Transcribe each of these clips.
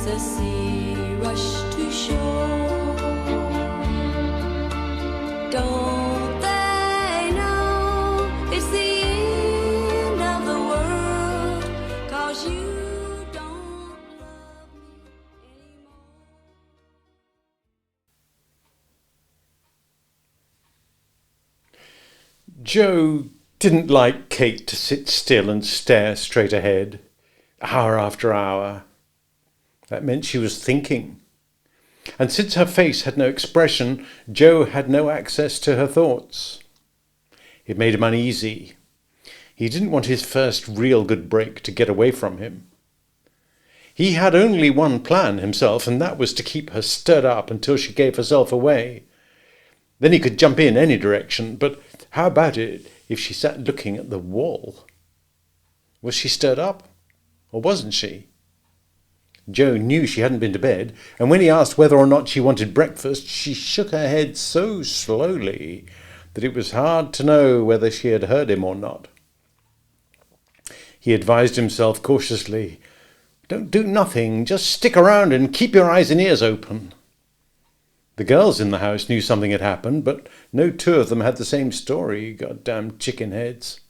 as the sea rushed to shore. Don't they know it's the end of the world, 'cause you don't love me anymore. Joe didn't like Kate to sit still and stare straight ahead, hour after hour. That meant she was thinking. And since her face had no expression, Joe had no access to her thoughts. It made him uneasy. He didn't want his first real good break to get away from him. He had only one plan himself, and that was to keep her stirred up until she gave herself away. Then he could jump in any direction, but how about it if she sat looking at the wall? Was she stirred up, or wasn't she? Joe knew she hadn't been to bed, and when he asked whether or not she wanted breakfast, she shook her head so slowly that it was hard to know whether she had heard him or not. He advised himself cautiously, "Don't do nothing, just stick around and keep your eyes and ears open." The girls in the house knew something had happened, but no two of them had the same story, goddamn chicken heads.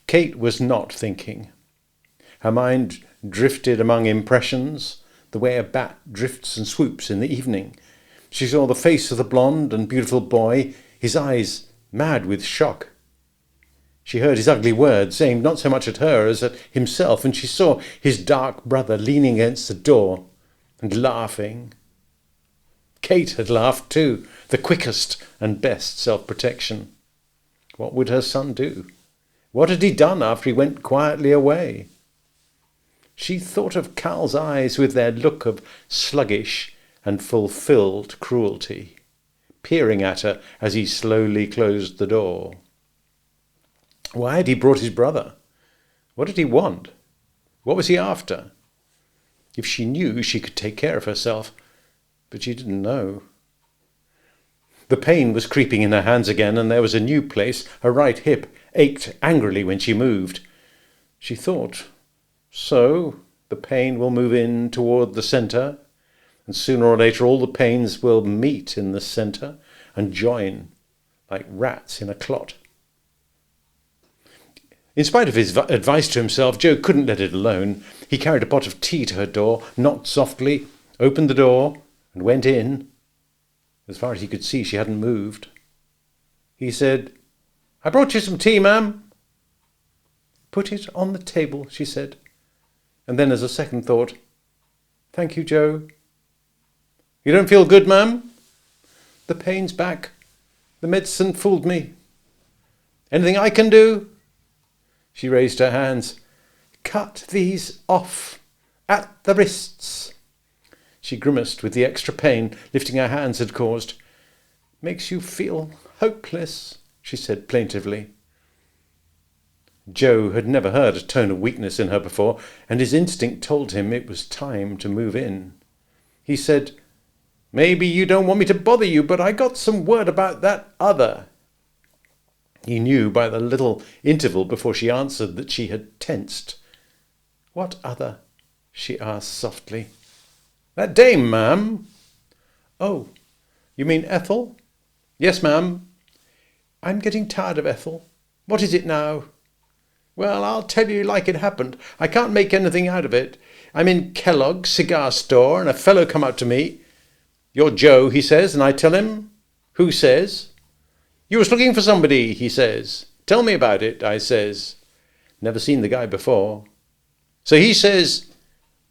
Kate was not thinking. Her mind drifted among impressions, the way a bat drifts and swoops in the evening. She saw the face of the blonde and beautiful boy, his eyes mad with shock. She heard his ugly words, aimed not so much at her as at himself, and she saw his dark brother leaning against the door and laughing. Kate had laughed too, the quickest and best self-protection. What would her son do? What had he done after he went quietly away? She thought of Carl's eyes with their look of sluggish and fulfilled cruelty, peering at her as he slowly closed the door. Why had he brought his brother? What did he want? What was he after? If she knew, she could take care of herself, but she didn't know. The pain was creeping in her hands again, and there was a new place. Her right hip ached angrily when she moved. She thought, so the pain will move in toward the centre, and sooner or later all the pains will meet in the centre and join like rats in a clot. In spite of his advice to himself, Joe couldn't let it alone. He carried a pot of tea to her door, knocked softly, opened the door, and went in. As far as he could see, she hadn't moved. He said, "I brought you some tea, ma'am." "Put it on the table," she said. And then as a second thought, "Thank you, Joe." "You don't feel good, ma'am?" "The pain's back. The medicine fooled me." "Anything I can do?" She raised her hands. "Cut these off at the wrists." She grimaced with the extra pain lifting her hands had caused. "Makes you feel hopeless," she said plaintively. Joe had never heard a tone of weakness in her before, and his instinct told him it was time to move in. He said, "Maybe you don't want me to bother you, but I got some word about that other." He knew by the little interval before she answered that she had tensed. "What other?" she asked softly. "That dame, ma'am." "Oh, you mean Ethel?" "Yes, ma'am." "I'm getting tired of Ethel. What is it now?" "Well, I'll tell you like it happened. I can't make anything out of it. I'm in Kellogg's cigar store, and a fellow come up to me. 'You're Joe,' he says, and I tell him. 'Who says?' 'You was looking for somebody,' he says. 'Tell me about it,' I says. Never seen the guy before. So he says,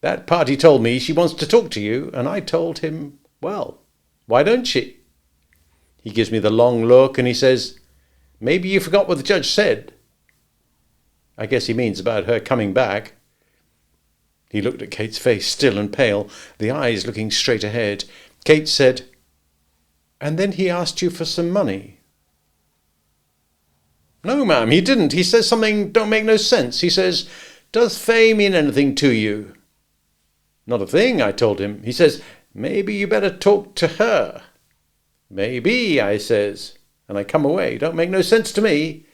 'That party told me she wants to talk to you,' and I told him, 'Well, why don't she?' He gives me the long look and he says, 'Maybe you forgot what the judge said.' I guess he means about her coming back." He looked at Kate's face, still and pale, the eyes looking straight ahead. Kate said, "And then he asked you for some money?" "No, ma'am, he didn't. He says something don't make no sense. He says, 'Does Fay mean anything to you?' 'Not a thing,' I told him. He says, 'Maybe you better talk to her.' 'Maybe,' I says, and I come away. Don't make no sense to me.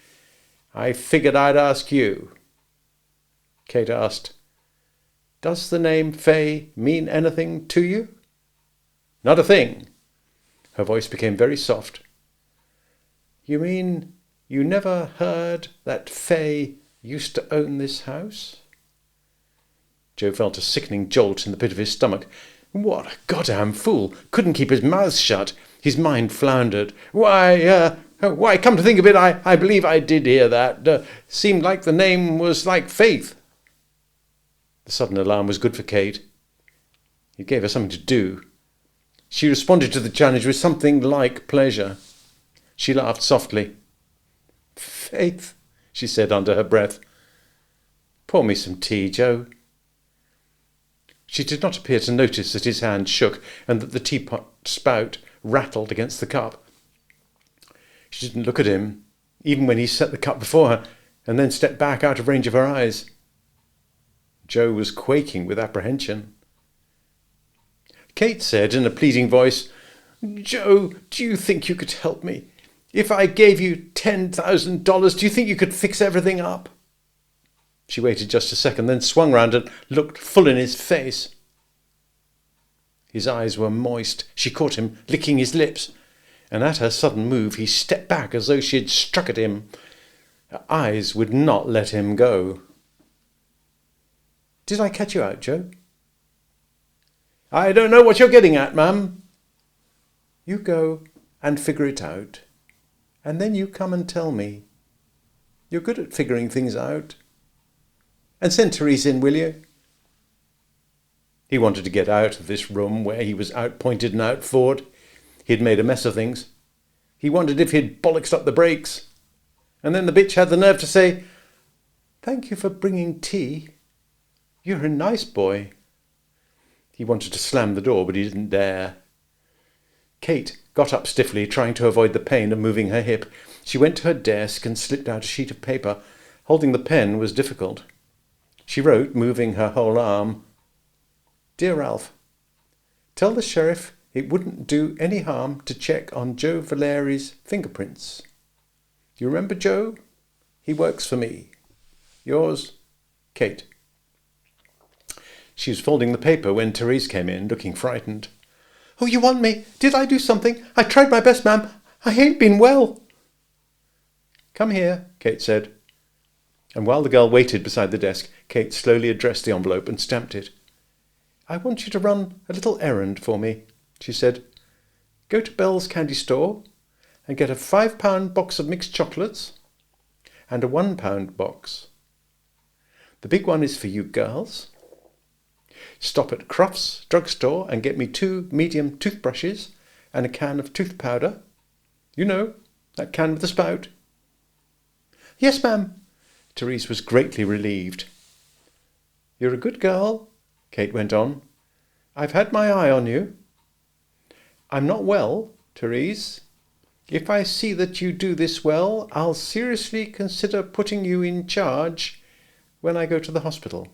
I figured I'd ask you." Kate asked, Does the name Fay mean anything to you? Not a thing. Her voice became very soft. You mean you never heard that Fay used to own this house? Joe felt a sickening jolt in the pit of his stomach. What a goddamn fool! Couldn't keep his mouth shut. His mind floundered. Why, come to think of it, I believe I did hear that. Seemed like the name was like Faith. The sudden alarm was good for Kate. It gave her something to do. She responded to the challenge with something like pleasure. She laughed softly. Faith, she said under her breath. Pour me some tea, Joe. She did not appear to notice that his hand shook and that the teapot spout rattled against the cup. She didn't look at him, even when he set the cup before her, and then stepped back out of range of her eyes. Joe was quaking with apprehension. Kate said in a pleading voice, Joe, do you think you could help me? If I gave you $10,000, do you think you could fix everything up? She waited just a second, then swung round and looked full in his face. His eyes were moist. She caught him licking his lips, and at her sudden move he stepped back as though she had struck at him. Her eyes would not let him go. Did I catch you out, Joe? I don't know what you're getting at, ma'am. You go and figure it out, and then you come and tell me. You're good at figuring things out. And send Therese in, will you? He wanted to get out of this room where he was outpointed and outfought. He had made a mess of things. He wondered if he'd bollocksed up the brakes. And then the bitch had the nerve to say, Thank you for bringing tea. You're a nice boy. He wanted to slam the door, but he didn't dare. Kate got up stiffly, trying to avoid the pain of moving her hip. She went to her desk and slipped out a sheet of paper. Holding the pen was difficult. She wrote, moving her whole arm, Dear Ralph, tell the sheriff it wouldn't do any harm to check on Joe Valeri's fingerprints. You remember Joe? He works for me. Yours, Kate. She was folding the paper when Therese came in, looking frightened. Oh, you want me? Did I do something? I tried my best, ma'am. I ain't been well. Come here, Kate said. And while the girl waited beside the desk, Kate slowly addressed the envelope and stamped it. I want you to run a little errand for me, she said. Go to Bell's candy store and get a £5 box of mixed chocolates and a £1 box. The big one is for you girls. Stop at Crufts drugstore and get me 2 medium toothbrushes and a can of tooth powder. You know, that can with the spout. Yes, ma'am. Therese was greatly relieved. You're a good girl, Kate went on. I've had my eye on you. I'm not well, Therese. If I see that you do this well, I'll seriously consider putting you in charge when I go to the hospital.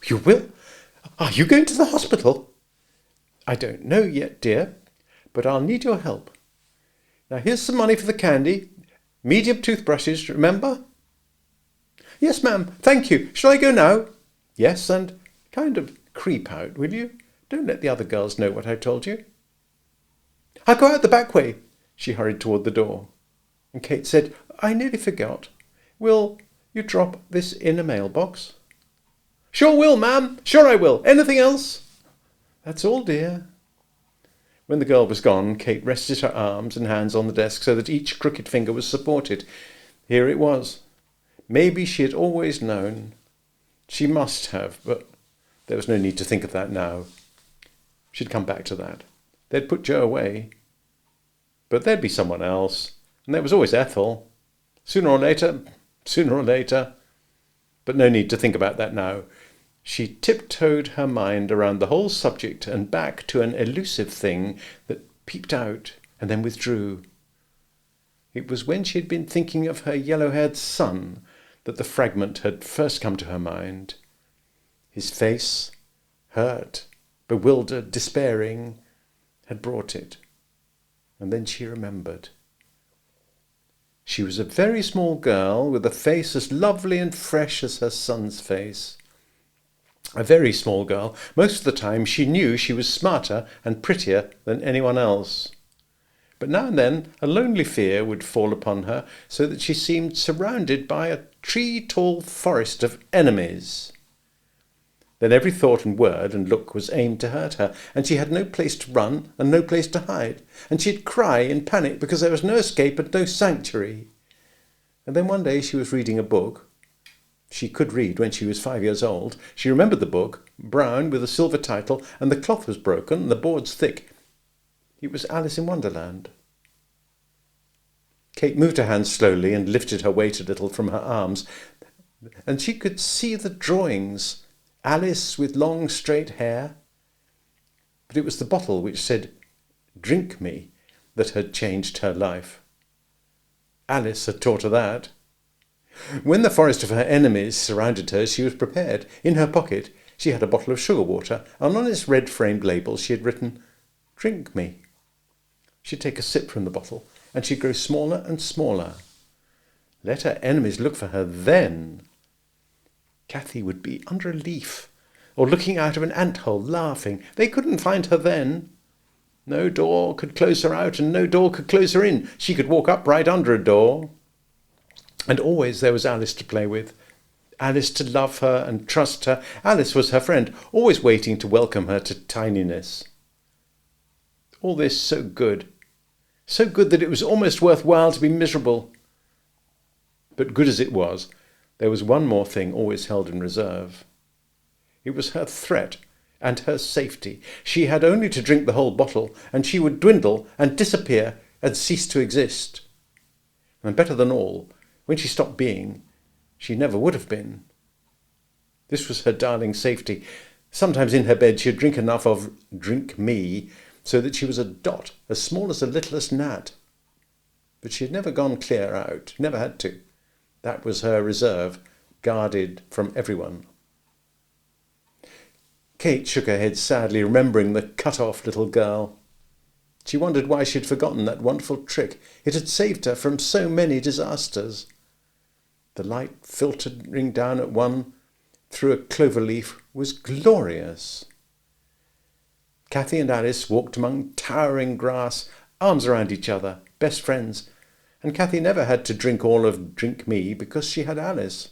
You will? Are you going to the hospital? I don't know yet, dear, but I'll need your help. Now here's some money for the candy. Medium toothbrushes, remember? Yes, ma'am, thank you. Shall I go now? Yes, and kind of creep out, will you? Don't let the other girls know what I told you. I'll go out the back way. She hurried toward the door. And Kate said, I nearly forgot. Will you drop this in a mailbox? Sure will, ma'am. Sure I will. Anything else? That's all, dear. When the girl was gone, Kate rested her arms and hands on the desk so that each crooked finger was supported. Here it was. Maybe she had always known. She must have, but there was no need to think of that now. She'd come back to that. They'd put Joe away. But there'd be someone else. And there was always Ethel. Sooner or later. But no need to think about that now. She tiptoed her mind around the whole subject and back to an elusive thing that peeped out and then withdrew. It was when she had been thinking of her yellow-haired son that the fragment had first come to her mind. His face, hurt, bewildered, despairing, had brought it. And then she remembered. She was a very small girl with a face as lovely and fresh as her son's face. A very small girl. Most of the time she knew she was smarter and prettier than anyone else. But now and then a lonely fear would fall upon her, so that she seemed surrounded by a tree-tall forest of enemies. Then every thought and word and look was aimed to hurt her, and she had no place to run and no place to hide, and she'd cry in panic because there was no escape and no sanctuary. And then one day she was reading a book. She could read when she was 5 years old. She remembered the book, brown with a silver title, and the cloth was broken and the boards thick. It was Alice in Wonderland. Kate moved her hands slowly and lifted her weight a little from her arms, and she could see the drawings. Alice with long straight hair. But it was the bottle which said, "Drink me," that had changed her life. Alice had taught her that. When the forest of her enemies surrounded her, she was prepared. In her pocket she had a bottle of sugar water, and on its red-framed label she had written, "Drink me." She'd take a sip from the bottle, and she'd grow smaller and smaller. Let her enemies look for her then. Cathy would be under a leaf, or looking out of an ant-hole, laughing. They couldn't find her then. No door could close her out, and no door could close her in. She could walk upright under a door. And always there was Alice to play with. Alice to love her and trust her. Alice was her friend, always waiting to welcome her to tininess. All this so good that it was almost worthwhile to be miserable. But good as it was, there was one more thing always held in reserve. It was her threat and her safety. She had only to drink the whole bottle, and she would dwindle and disappear and cease to exist. And better than all, when she stopped being, she never would have been. This was her darling safety. Sometimes in her bed she'd drink enough of "Drink me" so that she was a dot, as small as the littlest gnat. But she had never gone clear out, never had to. That was her reserve, guarded from everyone. Kate shook her head sadly, remembering the cut-off little girl. She wondered why she had forgotten that wonderful trick. It had saved her from so many disasters. The light filtering down at one through a clover leaf was glorious. Cathy and Alice walked among towering grass, arms around each other, best friends, and Cathy never had to drink all of "Drink me" because she had Alice.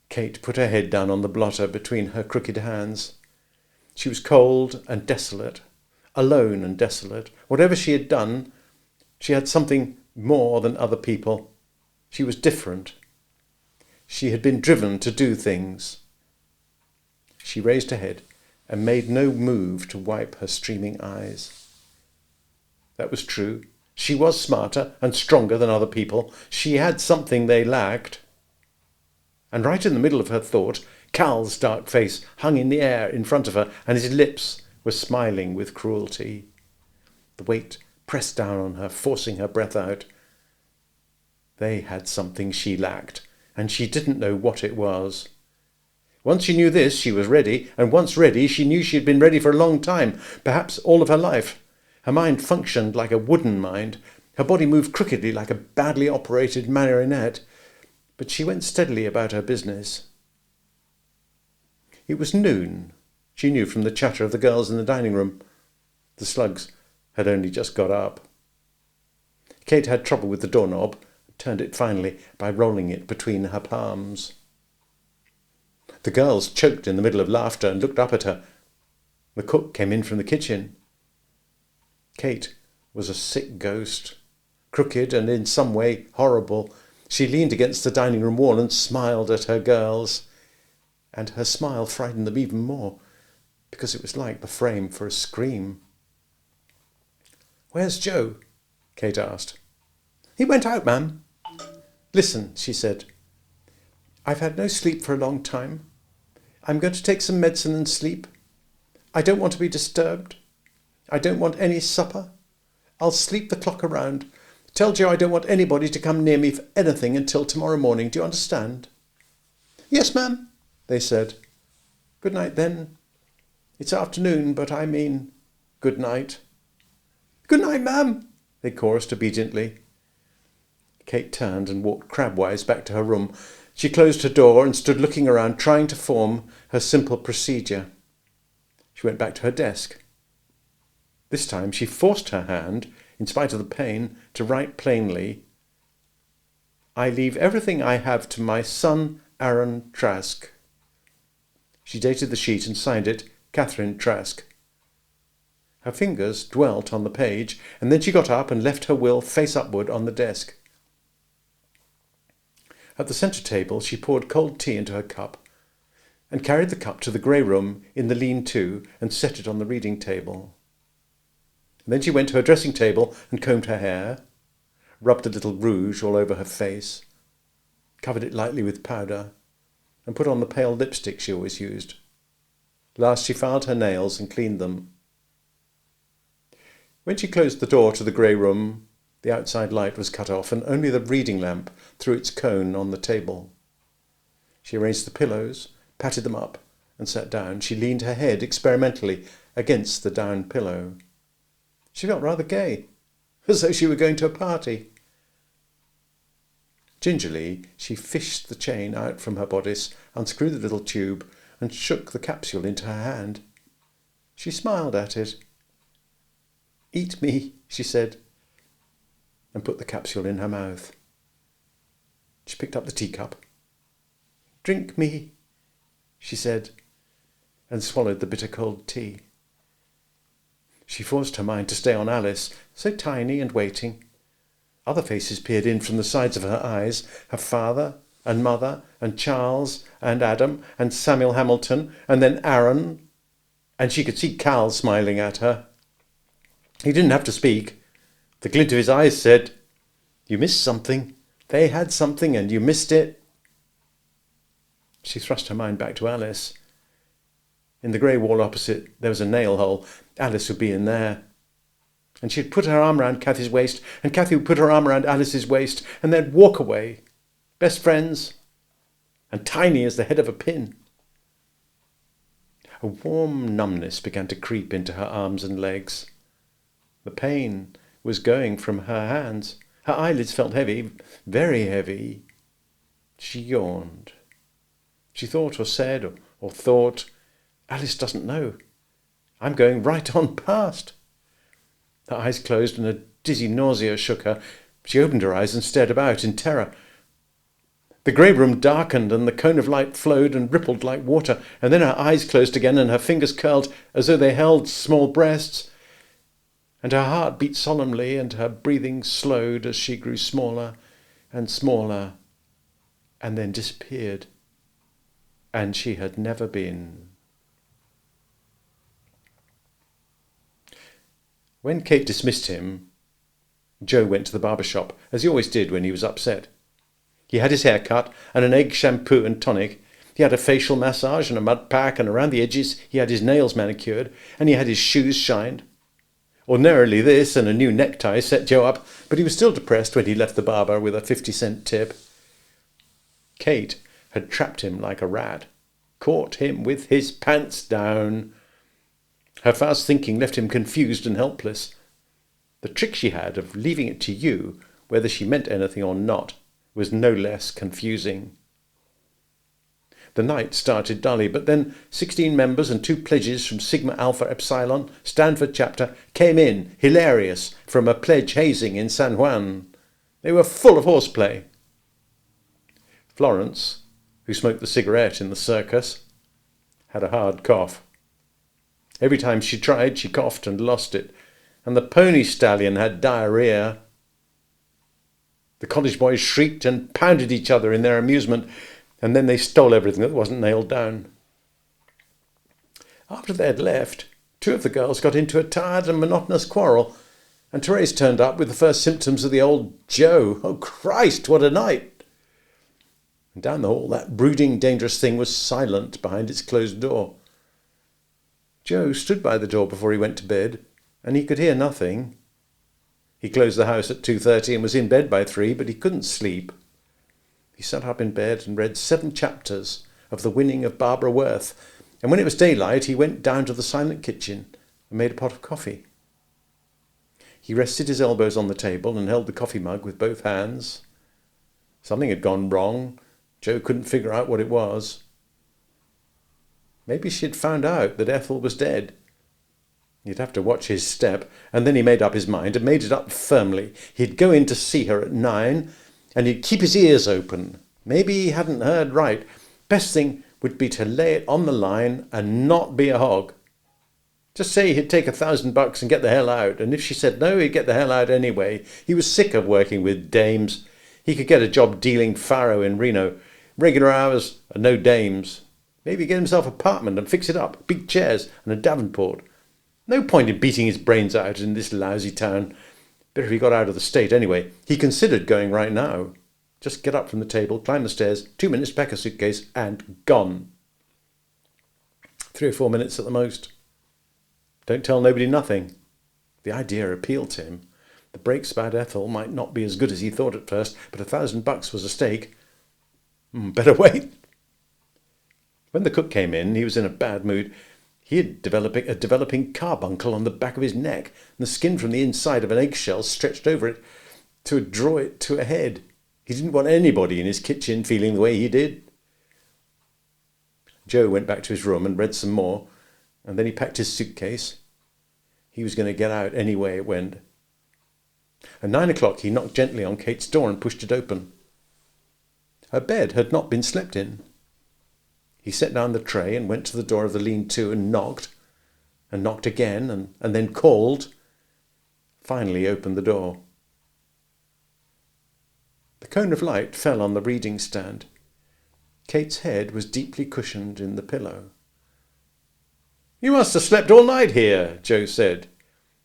Kate put her head down on the blotter between her crooked hands. She was cold and desolate, alone and desolate. Whatever she had done, she had something more than other people. She was different. She had been driven to do things. She raised her head and made no move to wipe her streaming eyes. That was true. She was smarter and stronger than other people. She had something they lacked. And right in the middle of her thought, Cal's dark face hung in the air in front of her, and his lips were smiling with cruelty. The weight pressed down on her, forcing her breath out. They had something she lacked, and she didn't know what it was. Once she knew this, she was ready, and once ready, she knew she had been ready for a long time, perhaps all of her life. Her mind functioned like a wooden mind. Her body moved crookedly like a badly operated marionette, but she went steadily about her business. It was noon. She knew from the chatter of the girls in the dining room. The slugs had only just got up. Kate had trouble with the doorknob, turned it finally by rolling it between her palms. The girls choked in the middle of laughter and looked up at her. The cook came in from the kitchen. Kate was a sick ghost, crooked and in some way horrible. She leaned against the dining room wall and smiled at her girls, and her smile frightened them even more, because it was like the frame for a scream. "Where's Joe?" Kate asked. "He went out, ma'am." "Listen," she said. "I've had no sleep for a long time. I'm going to take some medicine and sleep. I don't want to be disturbed. I don't want any supper. I'll sleep the clock around. Tell Joe I don't want anybody to come near me for anything until tomorrow morning. Do you understand?" "Yes, ma'am," they said. "Good night, then. It's afternoon, but I mean good night." "Good night, ma'am," they chorused obediently. Kate turned and walked crabwise back to her room. She closed her door and stood looking around, trying to form her simple procedure. She went back to her desk. This time she forced her hand, in spite of the pain, to write plainly, "I leave everything I have to my son, Aaron Trask." She dated the sheet and signed it, Catherine Trask. Her fingers dwelt on the page, and then she got up and left her will face upward on the desk. At the centre table she poured cold tea into her cup and carried the cup to the grey room in the lean-to and set it on the reading table. And then she went to her dressing table and combed her hair, rubbed a little rouge all over her face, covered it lightly with powder, and put on the pale lipstick she always used. Last she filed her nails and cleaned them. When she closed the door to the grey room, the outside light was cut off, and only the reading lamp threw its cone on the table. She arranged the pillows, patted them up, and sat down. She leaned her head experimentally against the down pillow. She felt rather gay, as though she were going to a party. Gingerly, she fished the chain out from her bodice, unscrewed the little tube, and shook the capsule into her hand. She smiled at it. "Eat me," she said, and put the capsule in her mouth. She picked up the teacup. "Drink me," she said, and swallowed the bitter cold tea. She forced her mind to stay on Alice, so tiny and waiting. Other faces peered in from the sides of her eyes, her father and mother and Charles and Adam and Samuel Hamilton and then Aaron, and she could see Cal smiling at her. He didn't have to speak. The glint of his eyes said, "You missed something. They had something and you missed it." She thrust her mind back to Alice. In the grey wall opposite there was a nail hole. Alice would be in there. And she'd put her arm round Cathy's waist, and Cathy would put her arm round Alice's waist, and they'd walk away, best friends, and tiny as the head of a pin. A warm numbness began to creep into her arms and legs. The pain was going from her hands. Her eyelids felt heavy, very heavy. She yawned. She thought or said or thought, "Alice doesn't know. I'm going right on past." Her eyes closed and a dizzy nausea shook her. She opened her eyes and stared about in terror. The grey room darkened and the cone of light flowed and rippled like water, and then her eyes closed again and her fingers curled as though they held small breasts, and her heart beat solemnly and her breathing slowed as she grew smaller and smaller and then disappeared, and she had never been. When Kate dismissed him, Joe went to the barber shop, as he always did when he was upset. He had his hair cut and an egg shampoo and tonic. He had a facial massage and a mud pack, and around the edges he had his nails manicured, and he had his shoes shined. Ordinarily this and a new necktie set Joe up, but he was still depressed when he left the barber with a 50-cent tip. Kate had trapped him like a rat, caught him with his pants down. Her fast thinking left him confused and helpless. The trick she had of leaving it to you, whether she meant anything or not, was no less confusing. The night started dully, but then 16 members and 2 pledges from Sigma Alpha Epsilon, Stanford chapter, came in, hilarious, from a pledge hazing in San Juan. They were full of horseplay. Florence, who smoked the cigarette in the circus, had a hard cough. Every time she tried, she coughed and lost it, and the pony stallion had diarrhea. The college boys shrieked and pounded each other in their amusement, and then they stole everything that wasn't nailed down. After they had left, 2 of the girls got into a tired and monotonous quarrel, and Therese turned up with the first symptoms of the old Joe. Oh, Christ, what a night! And down the hall, that brooding, dangerous thing was silent behind its closed door. Joe stood by the door before he went to bed, and he could hear nothing. He closed the house at 2:30 and was in bed by 3, but he couldn't sleep. He sat up in bed and read 7 chapters of The Winning of Barbara Worth, and when it was daylight he went down to the silent kitchen and made a pot of coffee. He rested his elbows on the table and held the coffee mug with both hands. Something had gone wrong, Joe couldn't figure out what it was. Maybe she'd found out that Ethel was dead. He'd have to watch his step, and then he made up his mind and made it up firmly. He'd go in to see her at 9, and he'd keep his ears open. Maybe he hadn't heard right. Best thing would be to lay it on the line and not be a hog. Just say he'd take $1,000 and get the hell out, and if she said no, he'd get the hell out anyway. He was sick of working with dames. He could get a job dealing faro in Reno. Regular hours and no dames. Maybe get himself an apartment and fix it up. Big chairs and a Davenport. No point in beating his brains out in this lousy town. Better if he got out of the state anyway. He considered going right now. Just get up from the table, climb the stairs, 2 minutes, pack a suitcase, and gone. 3 or 4 minutes at the most. Don't tell nobody nothing. The idea appealed to him. The breaks about Ethel might not be as good as he thought at first, but $1,000 was a stake. Better wait. When the cook came in, he was in a bad mood. He had a developing carbuncle on the back of his neck, and the skin from the inside of an eggshell stretched over it to draw it to a head. He didn't want anybody in his kitchen feeling the way he did. Joe went back to his room and read some more, and then he packed his suitcase. He was going to get out any way it went. At 9 o'clock he knocked gently on Kate's door and pushed it open. Her bed had not been slept in. He set down the tray and went to the door of the lean-to and knocked again, and then called. Finally opened the door. The cone of light fell on the reading stand. Kate's head was deeply cushioned in the pillow. "You must have slept all night here," Joe said.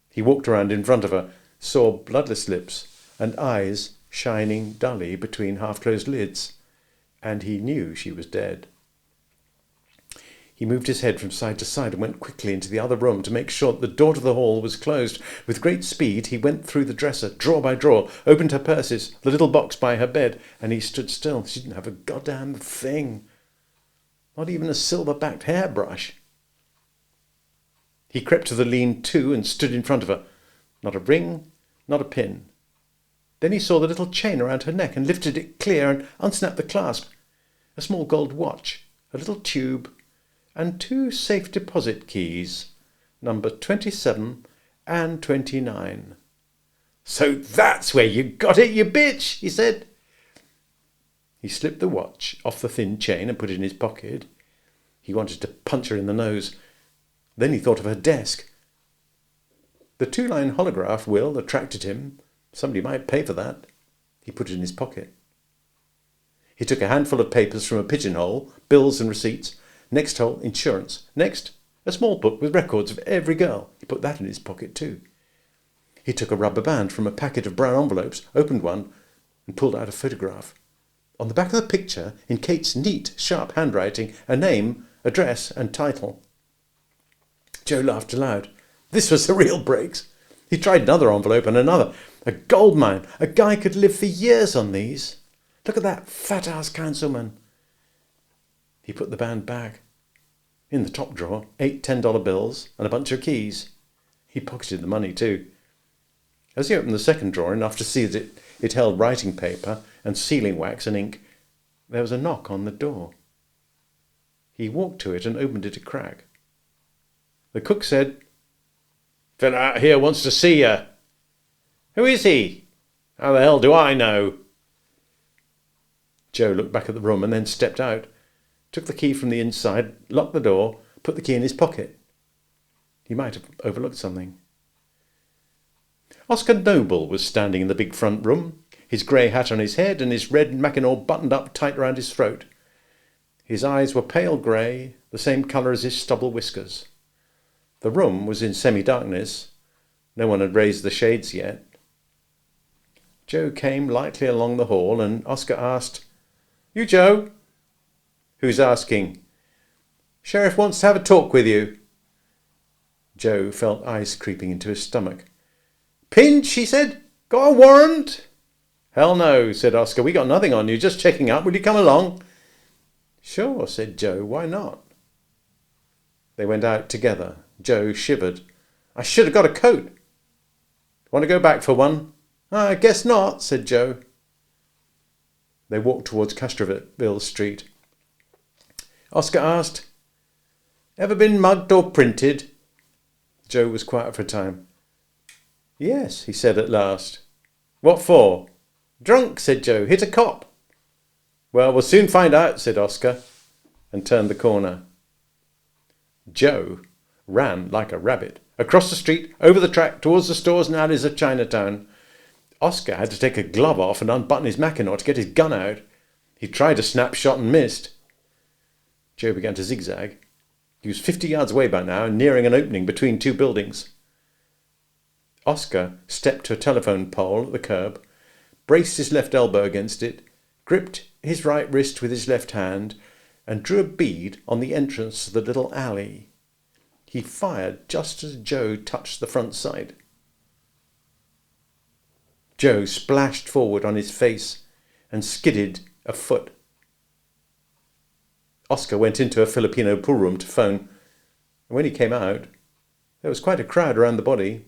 He walked around in front of her, saw bloodless lips and eyes shining dully between half-closed lids, and he knew she was dead. He moved his head from side to side and went quickly into the other room to make sure that the door to the hall was closed. With great speed he went through the dresser, drawer by drawer, opened her purses, the little box by her bed, and he stood still. She didn't have a goddamn thing. Not even a silver-backed hairbrush. He crept to the lean-to and stood in front of her. Not a ring, not a pin. Then he saw the little chain around her neck and lifted it clear and unsnapped the clasp. A small gold watch, a little tube, and 2 safe deposit keys, number 27 and 29. "So that's where you got it, you bitch," he said. He slipped the watch off the thin chain and put it in his pocket. He wanted to punch her in the nose. Then he thought of her desk. The 2-line holograph will attracted him. Somebody might pay for that. He put it in his pocket. He took a handful of papers from a pigeonhole, bills and receipts. Next hole, insurance. Next, a small book with records of every girl. He put that in his pocket too. He took a rubber band from a packet of brown envelopes, opened one, and pulled out a photograph. On the back of the picture, in Kate's neat, sharp handwriting, a name, address, and title. Joe laughed aloud. This was the real breaks. He tried another envelope and another. A gold mine. A guy could live for years on these. Look at that fat-ass councilman. He put the band back. In the top drawer, 8 $10 bills and a bunch of keys. He pocketed the money too. As he opened the second drawer, enough to see that it held writing paper and sealing wax and ink, there was a knock on the door. He walked to it and opened it a crack. The cook said, "Fella out here wants to see you." "Who is he?" "How the hell do I know?" Joe looked back at the room and then stepped out, took the key from the inside, locked the door, put the key in his pocket. He might have overlooked something. Oscar Noble was standing in the big front room, his grey hat on his head and his red mackinaw buttoned up tight round his throat. His eyes were pale grey, the same colour as his stubble whiskers. The room was in semi-darkness. No one had raised the shades yet. Joe came lightly along the hall and Oscar asked, "You, Joe?" "Who's asking?" "Sheriff wants to have a talk with you." Joe felt ice creeping into his stomach. "Pinch," he said. "Got a warrant?" "Hell no," said Oscar. "We got nothing on you. Just checking up. Will you come along?" "Sure," said Joe. "Why not?" They went out together. Joe shivered. "I should have got a coat." "Want to go back for one?" "I guess not," said Joe. They walked towards Castroville Street. Oscar asked, "Ever been mugged or printed?" Joe was quiet for a time. "Yes," he said at last. "What for?" "Drunk," said Joe. "Hit a cop." "Well, we'll soon find out," said Oscar, and turned the corner. Joe ran like a rabbit, across the street, over the track, towards the stores and alleys of Chinatown. Oscar had to take a glove off and unbutton his mackinaw to get his gun out. He tried a snapshot and missed. Joe began to zigzag. He was 50 yards away by now and nearing an opening between two buildings. Oscar stepped to a telephone pole at the curb, braced his left elbow against it, gripped his right wrist with his left hand, and drew a bead on the entrance to the little alley. He fired just as Joe touched the front side. Joe splashed forward on his face and skidded a foot. Oscar went into a Filipino pool room to phone, and when he came out, there was quite a crowd around the body.